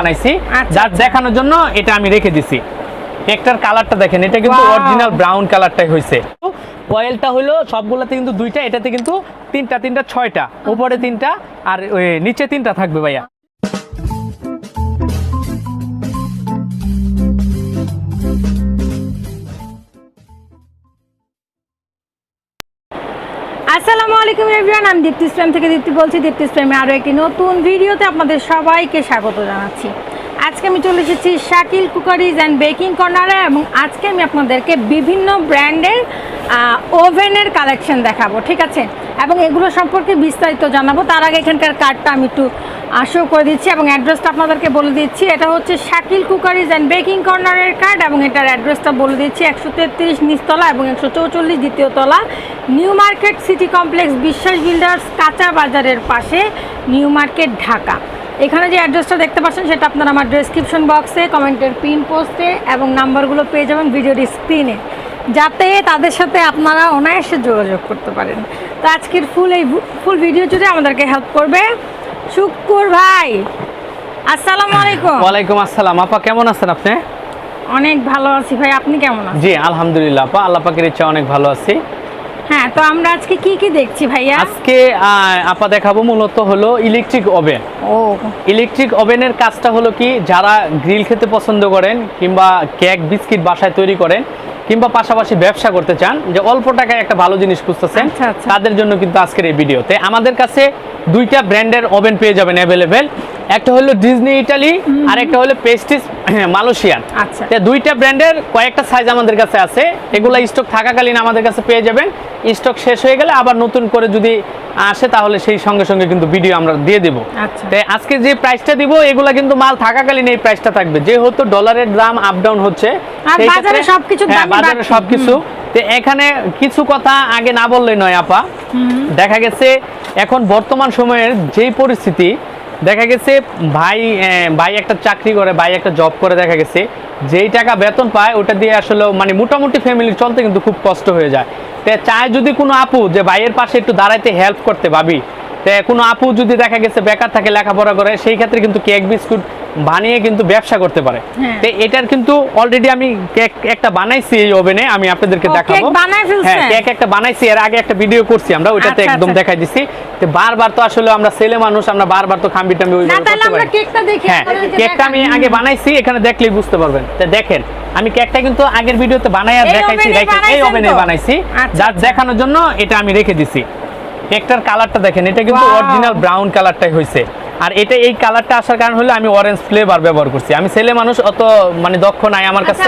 বানাইছি, যার দেখানোর জন্য এটা আমি রেখে দিছি। কেকটার কালারটা দেখেন, এটা কিন্তু অরিজিনাল ব্রাউন কালারটাই হয়েছে। কয়েলটা হলো সবগুলোতে কিন্তু দুইটা, এটাতে কিন্তু তিনটা 6টা, উপরে 3টা আর নিচে 3টা থাকবে ভাইয়া। আসসালামু আলাইকুম এভরিওয়ান, আমি দীপ্তিস ফ্রেম থেকে দীপ্তি বলছি। দীপ্তিস ফ্রেমে আরও একটি নতুন ভিডিওতে আপনাদের সবাইকে স্বাগত জানাচ্ছি। আজকে আমি চলে এসেছি শাকিল কুকারিজ অ্যান্ড বেকিং কর্নারে, এবং আজকে আমি আপনাদেরকে বিভিন্ন ব্র্যান্ডের ওভেনের কালেকশন দেখাবো, ঠিক আছে, এবং এগুলো সম্পর্কে বিস্তারিত জানাবো। তার আগে এখানকার কার্ডটা আমি একটু শো করে দিচ্ছি এবং অ্যাড্রেসটা আপনাদেরকে বলে দিচ্ছি। এটা হচ্ছে শাকিল কুকারিজ অ্যান্ড বেকিং কর্নারের কার্ড, এবং এটার অ্যাড্রেসটা বলে দিচ্ছি 133 নিচতলা এবং 144 দ্বিতীয় তলা, নিউ মার্কেট সিটি কমপ্লেক্স, বিশ্বাস বিল্ডার্স, কাঁচা বাজারের পাশে, নিউ মার্কেট, ঢাকা। এখানে যে অ্যাড্রেসটা দেখতে পাচ্ছেন সেটা আপনারা আমার ডেসক্রিপশন বক্সে, কমেন্টের পিন পোস্টে এবং নাম্বারগুলো পেয়ে যাবেন ভিডিওর স্ক্রিনে, যাতে তাদের সাথে আপনারা অনায়াসে যোগাযোগ করতে পারেন। তো আজকের ফুল ভিডিও জুড়ে আমাদেরকে হেল্প করবে শুক্কুর ভাই। আসসালামু আলাইকুম। ওয়ালাইকুম আসসালাম। আপা কেমন আছেন আপনি? অনেক ভালো আছি ভাই, আপনি কেমন আছেন? জি আলহামদুলিল্লাহ আপা, আল্লাহ পাকের ইচ্ছা অনেক ভালো আছি। হ্যাঁ, তো আমরা আজকে কি দেখছি ভাইয়া? আজকে আপা দেখাবো মূলত হলো ইলেকট্রিক ওভেন। ও, ইলেকট্রিক ওভেনের কাজটা হলো কি, যারা গ্রিল খেতে পছন্দ করেন কিংবা কেক বিস্কিট বাসায় তৈরি করেন কিংবা পাশাপাশি ব্যবসা করতে চান, যে অল্প টাকায় একটা ভালো জিনিস খুঁজতেছেন, তাদের জন্য কিন্তু আজকের এই ভিডিওতে আমাদের কাছে দুইটা ব্র্যান্ডের ওভেন পেয়ে যাবেন অ্যাভেলেবেল। একটা হলো ডিজনি ইটালি আর একটা হলো পেস্টিস মালয়েশিয়ান। আচ্ছা, দুইটা ব্র্যান্ডের কয়েকটা সাইজ আমাদের কাছে আছে। এগুলা স্টক থাকাকালীন আমাদের কাছে পেয়ে যাবেন। স্টক শেষ হয়ে গেলে আবার নতুন করে যদি আসে তাহলে সেই সঙ্গে সঙ্গে কিন্তু ভিডিও আমরা দিয়ে দেবো। তাই আজকে যে প্রাইসটা দিব এগুলা কিন্তু মাল থাকাকালীন এই প্রাইসটা থাকবে, যেহেতু ডলারের দাম আপ ডাউন হচ্ছে, বাজারে সবকিছু। তো এখানে কিছু কথা আগে না বললে নয় আপা। দেখা গেছে এখন বর্তমান সময়ের যেই পরিস্থিতি, দেখা গেছে ভাই একটা চাকরি করে, ভাই একটা জব করে, দেখা গেছে যেই টাকা বেতন পায় ওটা দিয়ে আসলে মানে মোটামুটি ফ্যামিলির চলতে কিন্তু খুব কষ্ট হয়ে যায়। তো চায় যদি কোনো আপু যে ভাইয়ের পাশে একটু দাঁড়াইতে হেল্প করতে, ভাবি কোনো আপু যদি দেখা গেছে বেকার থাকে, লেখাপড়া করে, সেই ক্ষেত্রে কিন্তু কেক বিস্কুট বানিয়ে কিন্তু ব্যবসা করতে পারে। তো এটার কিন্তু অলরেডি আমি কেক একটা বানাইছি এই ওভেনে, আমি আপনাদেরকে দেখাবো। হ্যাঁ, কেক একটা বানাইছি, এর আগে একটা ভিডিও করছি আমরা, ওইটাতে একদম দেখাই দিছি। তো বারবার তো আসলে আমরা ছেলে মানুষ, আমরা বারবার তো খাম্বি টাম্বি ওইভাবে করতে পারি। হ্যাঁ, কেকটা আমি আগে বানাইছি, এখানে দেখলেই বুঝতে পারবেন। তো দেখেন আমি কেকটা কিন্তু আগের ভিডিওতে বানাইয়া দেখাইছি, এই ওভেনে বানাইছি, যার দেখানোর জন্য এটা আমি রেখে দিছি। কেকটার কালারটা দেখেন, এটা কিন্তু অরিজিনাল ব্রাউন কালারটাই হয়েছে। আর এটা এই কালারটা আসার কারণ হলো আমি অরেঞ্জ ফ্লেভার ব্যবহার করছি। আমি ছেলে মানুষ, অত মানে দক্ষ নাই আমার কাছে।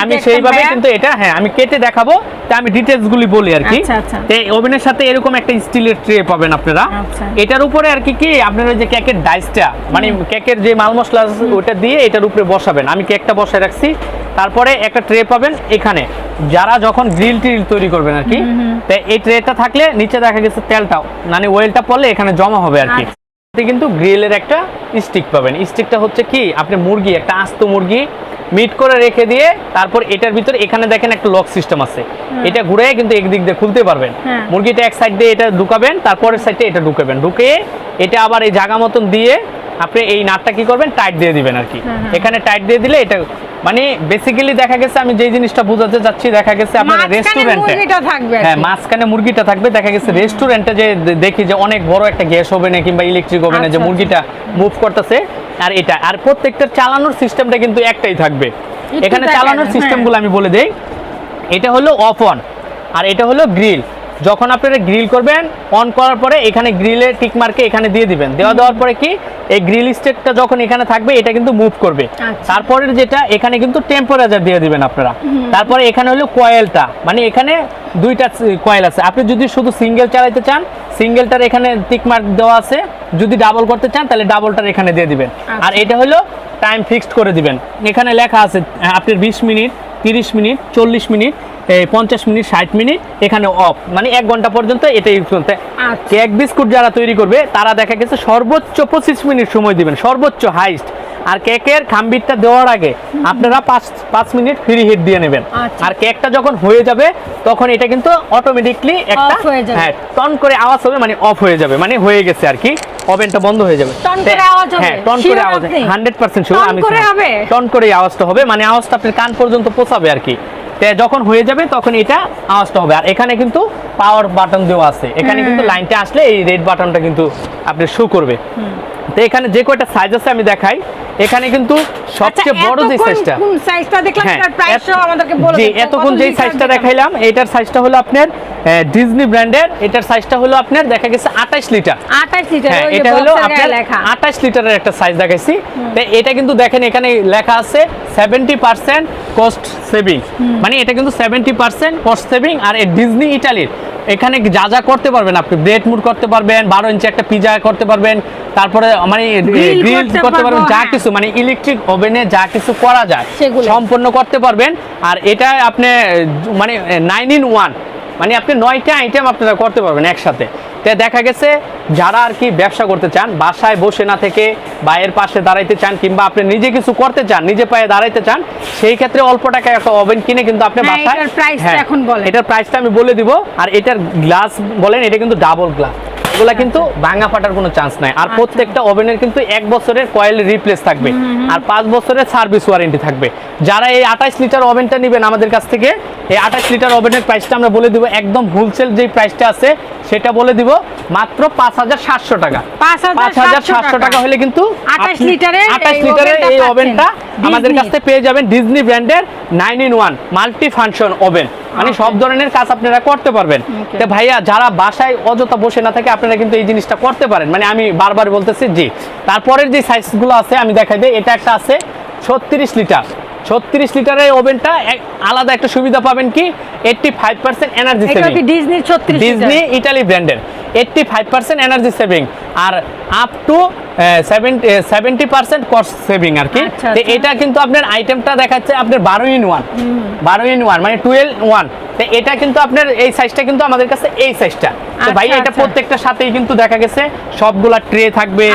আমি সেইভাবে কিন্তু এটা আমি কেটে দেখাবো। তা আমি ডিটেইলস গুলি বলি আর কি। ওভেনের সাথে এরকম একটা স্টিলের ট্রে পাবেন আপনারা। এটার উপরে আর কি আপনারা যে কেকের ডাইসটা, মানে কেকের যে মাল মশলা ওটা দিয়ে এটার উপরে বসাবেন। আমি কেকটা বসায় রাখছি। তারপরে একটা ট্রে পাবেন এখানে, যারা যখন গ্রিল টিল তৈরি করবেন আর কি। তাই এই ট্রেটা থাকলে নিচে দেখা গেছে তেলটা মানে ওয়েলটা পড়লে এখানে জমা হবে আর কি। কিন্তু গ্রিলের একটা স্টিক পাবেন। স্টিকটা হচ্ছে কি, আপনি মুরগি, একটা আস্ত মুরগি মিট করে রেখে দিয়ে তারপর এটার ভিতরে এখানে দেখেন একটা লক সিস্টেম আছে, এটা ঘুরে কিন্তু একদিক দিয়ে খুলতে পারবেন। মুরগিটা এক সাইড দিয়ে এটা ঢুকাবেন, তারপরের সাইডে এটা ঢুকাবেন, ঢুকে এটা আবার এই জায়গা মতন দিয়ে আপনি এই নাটটা কি করবেন, টাইট দিয়ে দিবেন আর কি। এখানে টাইট দিয়ে দিলে এটা মানে বেসিক্যালি দেখা গেছে আমি যেই জিনিসটা বোঝাতে চাচ্ছি, দেখা গেছে আপনার রেস্টুরেন্টে মাঝখানে মুরগিটা থাকবে। দেখা গেছে রেস্টুরেন্টে যে দেখি যে অনেক বড় একটা গ্যাস ওভেনে কিংবা ইলেকট্রিক ওভেনে যে মুরগিটা মুভ করতেছে, আর এটা আর প্রত্যেকটা চালানোর সিস্টেমটা কিন্তু একটাই থাকবে। এখানে চালানোর সিস্টেমগুলো আমি বলে দেই। এটা হলো অফ অন, আর এটা হলো গ্রিল। যখন আপনারা গ্রিল করবেন, অন করার পরে এখানে গ্রিলের টিক মার্কে এখানে দিয়ে দিবেন। দেওয়ার পরে কি এই গ্রিল স্টেকটা যখন এখানে থাকবে এটা কিন্তু মুভ করবে। তারপরে যেটা এখানে কিন্তু টেম্পারেচার দিয়ে দিবেন আপনারা। তারপরে এখানে হলো কয়েলটা, মানে এখানে দুইটা কয়েল আছে। আপনি যদি শুধু সিঙ্গেল চালাইতে চান, সিঙ্গেলটার এখানে টিক মার্ক দেওয়া আছে। যদি ডাবল করতে চান তাহলে ডাবলটার এখানে দিয়ে দিবেন। আর এটা হলো টাইম ফিক্সড করে দিবেন। এখানে লেখা আছে আপনার 20 minute, 30 minute, 40 minute, 50 minute, 60 minute এখানে অফ, মানে 1 ঘন্টা পর্যন্ত এটা ইউজ করতে। কেক বিস্কুট যারা তৈরি করবে তারা দেখা গেছে সর্বোচ্চ 25 মিনিট সময় দিবেন, সর্বোচ্চ হাইস্ট। আর কেকের খাম্বিরটা দেওয়ার আগে আপনারা 5 মিনিট ফ্রি হিট দিয়ে নেবেন। আর কেকটা যখন হয়ে যাবে তখন এটা কিন্তু অটোমেটিকলি একটা টন করে আওয়াজ হবে, মানে অফ হয়ে যাবে, মানে হয়ে গেছে আর কি। ওভেনটা বন্ধ হয়ে যাবে। টন করে আওয়াজ হবে? হ্যাঁ, টন করে আওয়াজ, 100% শিওর। আমি টন করে আওয়াজটা হবে, মানে আওয়াজটা আপনার কান পর্যন্ত পৌঁছাবে আর কি। যখন হয়ে যাবে তখন এটা আওয়াজটা হবে। আর এখানে কিন্তু পাওয়ার বাটন দেওয়া আছে, এখানে কিন্তু লাইনটা আসলে এই রেড বাটনটা কিন্তু আপনি শো করবে। তো এখানে যে কয়টা সাইজ আছে আমি দেখাই। এখানে কিন্তু সবচেয়ে বড় যে সাইজটা, কোন সাইজটা দেখলাম এটার প্রাইসও আমাদেরকে বলে দিন। এতক্ষণ যে সাইজটা দেখাইলাম এটার সাইজটা হলো আপনার ডিজনি ব্র্যান্ডের। এটার সাইজটা হলো আপনার দেখা গেছে 28 লিটার। 28 লিটার, হ্যাঁ, ওই যে এটা হলো বক্সের আপনার গায়ে লেখা 28 লিটারের একটা সাইজ দেখাইছি। তো এটা কিন্তু দেখেন এখানে লেখা আছে 70% কস্ট সেভিং, মানে এটা কিন্তু 70% কস্ট সেভিং। আর এই ডিজনি ইটালির এখানে যা যা করতে পারবেন আপনি, ব্রেড মুড করতে পারবেন, 12 ইঞ্চি একটা পিজা করতে পারবেন, তারপরে মানে গ্রিল করতে পারবেন, যা কিছু মানে ইলেকট্রিক ওভেনে যা কিছু করা যায় সম্পূর্ণ করতে পারবেন। আর এটা আপনি মানে 9 in 1, মানে আপনি 9টা আইটেম আপনারা করতে পারবেন একসাথে। তো দেখা গেছে যারা আর কি ব্যবসা করতে চান, বাসায় বসে না থেকে বাইরের পাশে দাঁড়াইতে চান, কিংবা আপনি নিজে কিছু করতে চান, নিজে পায়ে দাঁড়াইতে চান, সেই ক্ষেত্রে অল্প টাকায় একটা ওভেন কিনে কিন্তু আপনি বাসায়, এটার প্রাইসটা এখন বলেন। এটার প্রাইসটা আমি বলে দিব। আর এটার গ্লাস বলেন, এটা কিন্তু ডাবল গ্লাস, এগুলা কিন্তু ভাঙা ফাটার কোনো চান্স নাই। আর প্রত্যেকটা ওভেনের কিন্তু 1 বছরের কয়েল রিপ্লেস থাকবে, আর 5 বছরের সার্ভিস ওয়ারেন্টি থাকবে। যারা এই 28 লিটার ওভেনটা নেবেন আমাদের কাছ থেকে, এই 28 লিটার ওভেনের প্রাইসটা আমরা বলে দিব একদম হোলসেল যে প্রাইসটা আছে সেটা বলে দিব মাত্র 5700 টাকা। 5700 টাকা হলে কিন্তু 28 লিটারের এই ওভেনটা আমাদের কাছ থেকে পেয়ে যাবেন। ডিজনি ব্র্যান্ডের 9 in 1 মাল্টি ফাংশন ওভেন, মানে সব ধরনের কাজ আপনারা করতে পারবেন। তো ভাইয়া যারা বাসায় অযথা বসে না থাকে আপনারা কিন্তু এই জিনিসটা করতে পারেন, মানে আমি বারবার বলতেছি জি। তারপরের যে সাইজগুলো আছে আমি দেখাই দিই। এটা একটা আছে 36 লিটার। 36 লিটারের ওভেনটা আলাদা একটা সুবিধা পাবেন কি, 85% এনার্জি সেভিং। এটা কি ডিজনি 36 ডিজনি ইতালি ব্র্যান্ডের 85% এনার্জি সেভিং, আর আপ টু 70% কস্ট সেভিং আর কি। তো এটা কিন্তু আপনার আইটেমটা দেখাচ্ছে আপনার 12 in 1, 12 in 1 মানে 12 1। তো এটা কিন্তু আপনার এই সাইজটা কিন্তু আমাদের কাছে এই সাইজটা। তো ভাই এটা প্রত্যেকটার সাথেই কিন্তু দেখা গেছে সবগুলা ট্রে থাকবে।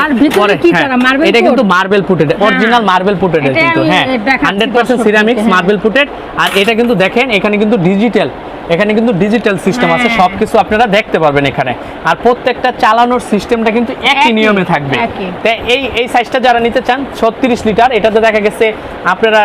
এটা কিন্তু marble putted, original marble putted কিন্তু, হ্যাঁ 100% সিরামিক্স মার্বেল পুটেড। আর এটা কিন্তু দেখেন এখানে কিন্তু ডিজিটাল, এখানে কিন্তু ডিজিটাল সিস্টেম আছে, সবকিছু আপনারা দেখতে পারবেন এখানে। আর প্রত্যেকটা চালানোর সিস্টেমটা কিন্তু একই নিয়মে থাকবে। তো এই সাইজটা যারা নিতে চান 36 লিটার, এটাতে দেখা গেছে আপনারা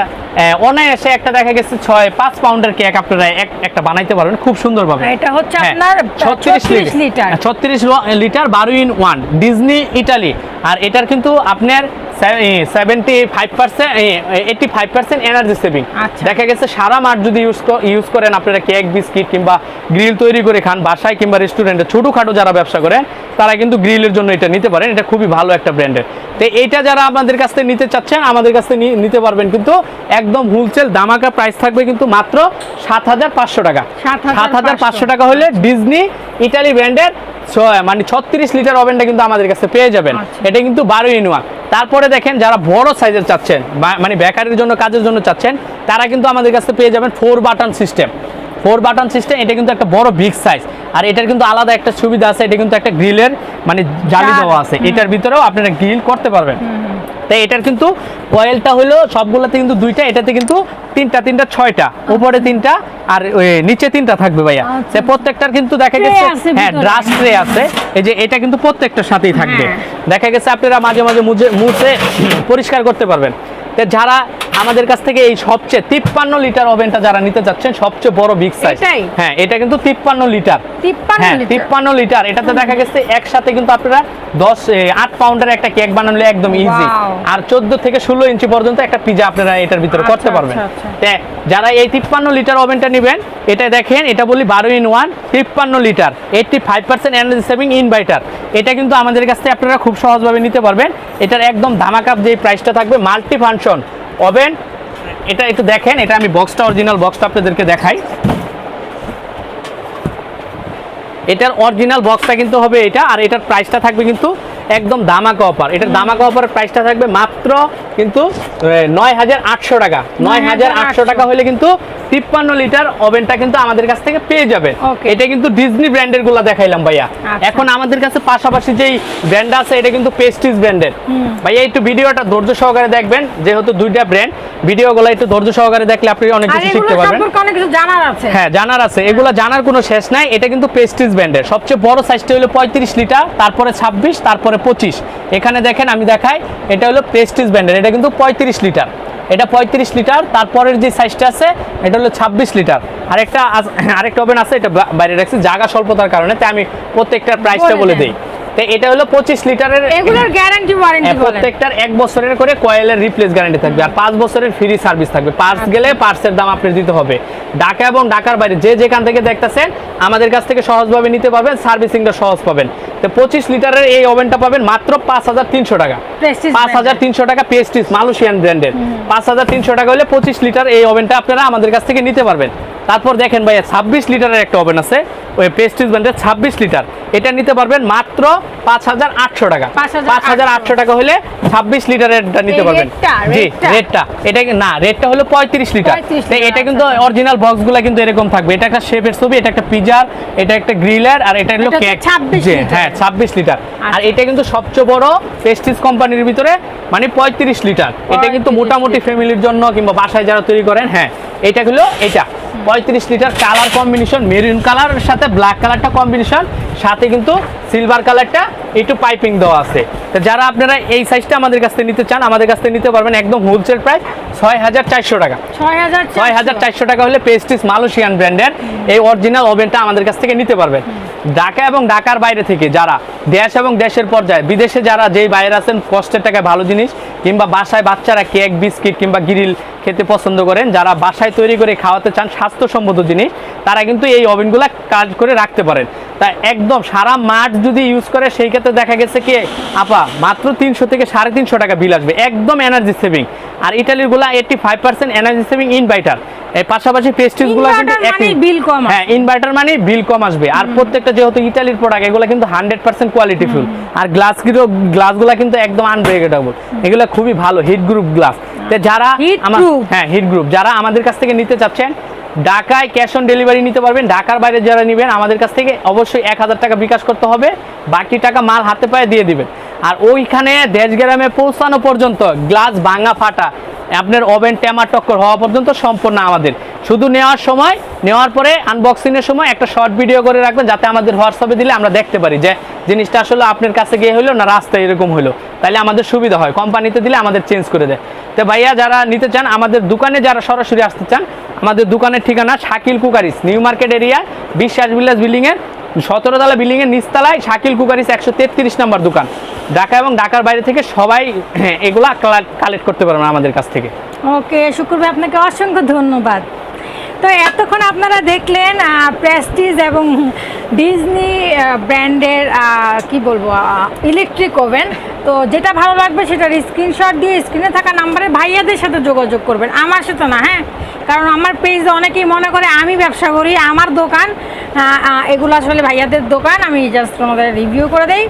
অনায়াসে একটা দেখা গেছে 6-5 পাউন্ডের কেক আপনারা একটা বানাইতে পারবেন খুব সুন্দরভাবে। এটা হচ্ছে আপনার 36 litre, 36 litre 12 in 1 Disney Italy. আর এটার কিন্তু আপনার 85% এনার্জি সেভিং। দেখা গেছে সারা মাস যদি ইউজ করেন আপনারা, কেক বিস্কিট কিংবা গ্রিল তৈরি করে খান বাসায় কিংবা রেস্টুরেন্টে, ছোটখাটো যারা ব্যবসা করেন তারা কিন্তু গ্রিলের জন্য এটা নিতে পারেন। এটা খুবই ভালো একটা ব্র্যান্ডের। তো এইটা যারা আমাদের কাছ থেকে নিতে চাচ্ছেন আমাদের কাছ থেকে নিতে পারবেন, কিন্তু একদম হোলসেল দামাকা প্রাইস থাকবে কিন্তু মাত্র 7500 টাকা। 7500 টাকা হলে ডিজনি ইটালি ব্র্যান্ডের মানে 36 লিটার ওভেনটা কিন্তু আমাদের কাছে পেয়ে যাবেন। এটা কিন্তু 12 in 1। তারপরে দেখেন যারা বড় সাইজের চাচ্ছেন, মানে বেকারির জন্য কাজের জন্য চাচ্ছেন, তারা কিন্তু আমাদের কাছে পেয়ে যাবেন 4 বাটন সিস্টেম। 4 বাটন সিস্টেম, এটা কিন্তু একটা বড় বিগ সাইজ। আর এটার কিন্তু আলাদা একটা সুবিধা আছে, এটা কিন্তু একটা গ্রিলের মানে জালি দেওয়া আছে, এটার ভিতরেও আপনারা গ্রিল করতে পারবেন। তাই এটার কিন্তু কয়েলটা হলো সবগুলোতে কিন্তু 2টা, এটাতে কিন্তু 3টা 6টা, উপরে 3টা আর নিচে 3টা থাকবে ভাইয়া। তাই প্রত্যেকটার কিন্তু দেখা গেছে হ্যাঁ ড্রাস ট্রে আছে, এই যে এটা কিন্তু প্রত্যেকটার সাথেই থাকবে। দেখা গেছে আপনারা মাঝে মাঝে মুছে পরিষ্কার করতে পারবেন। যারা আমাদের কাছ থেকে এই সবচেয়ে 53 লিটার ওভেনটা যারা নিতে যাচ্ছেন, সবচেয়ে বড় বিগ সাইজ, হ্যাঁ এটা কিন্তু 53 লিটার। 53 লিটার, এটাতে দেখা গেছে একসাথে কিন্তু আপনারা 8 পাউন্ডের একটা কেক বানালে একদম ইজি। আর 14 থেকে 16 ইঞ্চি পর্যন্ত একটা পিজা আপনারা এটার ভিতরে করতে পারবেন। যারা এই 53 লিটার ওভেনটা নেবেন, এটা দেখেন এটা বলি 12 in 1 53 litre 85% energy saving inverter. এটা কিন্তু আমাদের কাছ থেকে আপনারা খুব সহজভাবে নিতে পারবেন। এটার একদম ধামাকাপ যে প্রাইসটা থাকবে, মাল্টি ফাংশন ওভেন। এটা একটু দেখেন, এটা আমি বক্সটা অরিজিনাল বক্সটা আপনাদেরকে দেখাই। এটার অরিজিনাল বক্সটা কিন্তু হবে এটা, আর এটার প্রাইসটা থাকবে কিন্তু একদম দামাকা অফার। এটার দামাকা অফারের প্রাইসটা থাকবে মাত্র কিন্তু 9800 টাকা। 9800 টাকা হলে কিন্তু 53 লিটার ওভেনটা কিন্তু আমাদের কাছ থেকে পেয়ে যাবেন। এটা কিন্তু ডিজনি ব্র্যান্ডের গুলা দেখাইলাম ভাইয়া। এখন আমাদের কাছে পাশাপাশি যেই ব্র্যান্ড আছে এটা কিন্তু পেস্টিজ ব্র্যান্ডের। ভাইয়া একটু ভিডিওটা ধৈর্য সহকারে দেখবেন, যেহেতু 2টা ব্র্যান্ড, ভিডিওগুলো একটু ধৈর্য সহকারে দেখলে আপনি অনেক কিছু শিখতে পারবেন। অনেক কিছু জানার আছে। হ্যাঁ জানার আছে, এগুলো জানার কোনো শেষ নাই। এটা কিন্তু প্রেস্টিজ ব্র্যান্ডের সবচেয়ে বড় সাইজটা হলো 35 লিটার, তারপরে 26, তারপরে 25। এখানে দেখেন আমি দেখাই, এটা হলো প্রেস্টিজ ব্র্যান্ডের, এটা কিন্তু 35 লিটার, এটা 35 লিটার। তারপরের যে সাইজটা আছে এটা হলো 26 লিটার। আরেকটা ওভেন আছে, এটা বাইরে রাখছি জায়গা স্বল্পতার কারণে, তাই আমি প্রত্যেকটার প্রাইসটা বলে দিই। তো এটা হলো 25 লিটারের, এগুলোর গ্যারান্টি ওয়ারেন্টি বলেন? প্রত্যেকটার 1 বছরের করে কয়েলের রিপ্লেস গ্যারান্টি থাকবে, আর 5 বছরের ফ্রি সার্ভিস থাকবে। পার্টস গেলে পার্টসের দাম আপনি দিতে হবে। ঢাকা এবং ঢাকার বাইরে যে যেখান থেকে দেখতেছেন আমাদের কাছ থেকে সহজভাবে নিতে পারবেন, সার্ভিসিংটা সহজ পাবেন। তো 25 লিটারের এই ওভেনটা পাবেন মাত্র 5300 টাকা। 5300 টাকা, প্রেস্টিজ মালয়েশিয়ান ব্র্যান্ডের। 5300 টাকা হলে 25 লিটার এই ওভেনটা আপনারা আমাদের কাছ থেকে নিতে পারবেন। তারপর দেখেন ভাইয়া 26 লিটারের একটা ওভেন আছে, ওই প্রেস্টিজ ব্র্যান্ডের 26 লিটার, এটা নিতে পারবেন মাত্র 5800 টাকা। 5800 টাকা হলে 26 লিটারেরটা নিতে পারবেন। জি রেটটা, এটা না রেটটা হলো 35 লিটার। এটা কিন্তু অরিজিনাল বক্সগুলো কিন্তু এরকম থাকবে। এটা একটা শেফের ছবি, এটা একটা পিজার, এটা একটা গ্রিলার, আর এটা হলো কেক। হ্যাঁ 26 লিটার। আর এটা কিন্তু সবচেয়ে বড় প্রেস্টিজ কোম্পানির ভিতরে, মানে 35 লিটার। এটা কিন্তু মোটামুটি ফ্যামিলির জন্য কিংবা বাসায় যারা তৈরি করেন, হ্যাঁ এটা হলো এটা 35 লিটার। কালার কম্বিনেশন মেরুন কালারের সাথে ব্ল্যাক কালারটা কম্বিনেশন, সাথে কিন্তু সিলভার কালারটা একটু পাইপিং দেওয়া আছে। তো যারা আপনারা এই সাইজটা আমাদের কাছ থেকে নিতে চান, আমাদের কাছ থেকে নিতে পারবেন একদম হোলসেল প্রাইস 6400 টাকা। 6400 টাকা হলে প্রেস্টিজ মালয়েশিয়ান ব্র্যান্ডের এই অরিজিনাল ওভেনটা আমাদের কাছ থেকে নিতে পারবেন। ঢাকা এবং ঢাকার বাইরে থেকে যারা দেশ এবং দেশের পর্যায়ে বিদেশে যারা যেই বাইরে আছেন, কষ্টের টাকায় ভালো জিনিস কিংবা বাসায় বাচ্চারা কেক বিস্কিট কিংবা গ্রিল খেতে পছন্দ করেন, যারা বাসায় তৈরি করে খাওয়াতে চান স্বাস্থ্যসম্মত জিনিস, তারা কিন্তু এই ওভেনগুলো কাজ করে রাখতে পারেন। তা একদম সারা মাস যদি ইউজ করে, সেই ক্ষেত্রে দেখা গেছে কি আপা মাত্র 300 থেকে 350 টাকা বিল আসবে, একদম এনার্জি সেভিং। আর ইটালিরগুলা 85% এনার্জি সেভিং ইনভার্টার। এই পাশাপাশি প্রেস্টিজগুলো কিন্তু বিল কম, হ্যাঁ ইনভার্টার মানে বিল কম আসবে। আর প্রত্যেকটা যেহেতু ইটালির প্রোডাক্ট, এগুলো কিন্তু 100% কোয়ালিটি ফুল। আর গ্লাসগুলো কিন্তু একদম আনব্রেকেটেবল, এগুলো খুবই ভালো হিট গ্রুপ গ্লাস। তো যারা হ্যাঁ হিট গ্রুপ, যারা আমাদের কাছ থেকে নিতে চাচ্ছেন, ঢাকায় ক্যাশ অন ডেলিভারি নিতে পারবেন। ঢাকার বাইরে যারা নেবেন আমাদের কাছ থেকে অবশ্যই 1000 টাকা বিকাশ করতে হবে, বাকি টাকা মাল হাতে পায়ে দিয়ে দিবেন। আর ওইখানে দেশ গ্রামে পৌঁছানো পর্যন্ত গ্লাস ভাঙা ফাটা আপনার ওভেন টেমার টক্কর হওয়া পর্যন্ত সম্পূর্ণ আমাদের। শুধু নেওয়ার সময়, নেওয়ার পরে আনবক্সিংয়ের সময় একটা শর্ট ভিডিও করে রাখবেন, যাতে আমাদের হোয়াটসঅ্যাপে দিলে আমরা দেখতে পারি যে জিনিসটা আসলে আপনার কাছে গিয়ে হলো না রাস্তায় এরকম হলো, তাহলে আমাদের সুবিধা হয়। কোম্পানিতে দিলে আমাদের চেঞ্জ করে দেয়। তো ভাইয়া যারা নিতে চান, আমাদের দোকানে যারা সরাসরি আসতে চান, আমাদের দোকানের ঠিকানা Shakil cookeries, new market area, বিশ্বাস ভিলেজ বিল্ডিংয়ের 17 তলা বিল্ডিংয়ের নিচতলায় শাকিল কুকারিস 133 নম্বর দোকান। ঢাকা এবং ঢাকার বাইরে থেকে সবাই এগুলা কালেক্ট করতে পারবেন আমাদের কাছ থেকে। ওকে শুক্র ভাই, আপনাকে অসংখ্য ধন্যবাদ। তো এতক্ষণ আপনারা দেখলেন প্রেস্টিজ এবং ডিজনি ব্র্যান্ডের কি বলবো ইলেকট্রিক ওভেন। তো যেটা ভালো লাগবে সেটার স্ক্রিনশট দিয়ে স্ক্রিনে থাকা নাম্বারে ভাইয়াদের সাথে যোগাযোগ করবেন, আমার সাথে না। হ্যাঁ, কারণ আমার পেজে অনেকেই মনে করে আমি ব্যবসা করি, আমার দোকান, এগুলো আসলে ভাইয়াদের দোকান, আমি জাস্ট আমাদের রিভিউ করে দেই।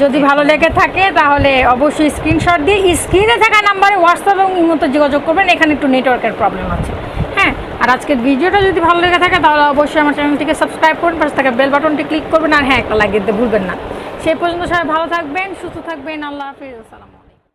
যদি ভালো লেগে থাকে তাহলে অবশ্যই স্ক্রিনশট দিয়ে স্ক্রিনে থাকা নাম্বারে হোয়াটসঅ্যাপ এবং ইমোতে যোগাযোগ করবেন। এখানে একটু নেটওয়ার্কের প্রবলেম আছে। হ্যাঁ, আর আজকের ভিডিওটা যদি ভালো লেগে থাকে তাহলে অবশ্যই আমার চ্যানেলটিকে সাবস্ক্রাইব করুন, পাশে থাকা বেল বাটনটি ক্লিক করবেন, আর হ্যাঁ একটা লাইক দিতে ভুলবেন না। সেই পর্যন্ত সবাই ভালো থাকবেন, সুস্থ থাকবেন, আল্লাহ হাফিজ, আসসালামু আলাইকুম।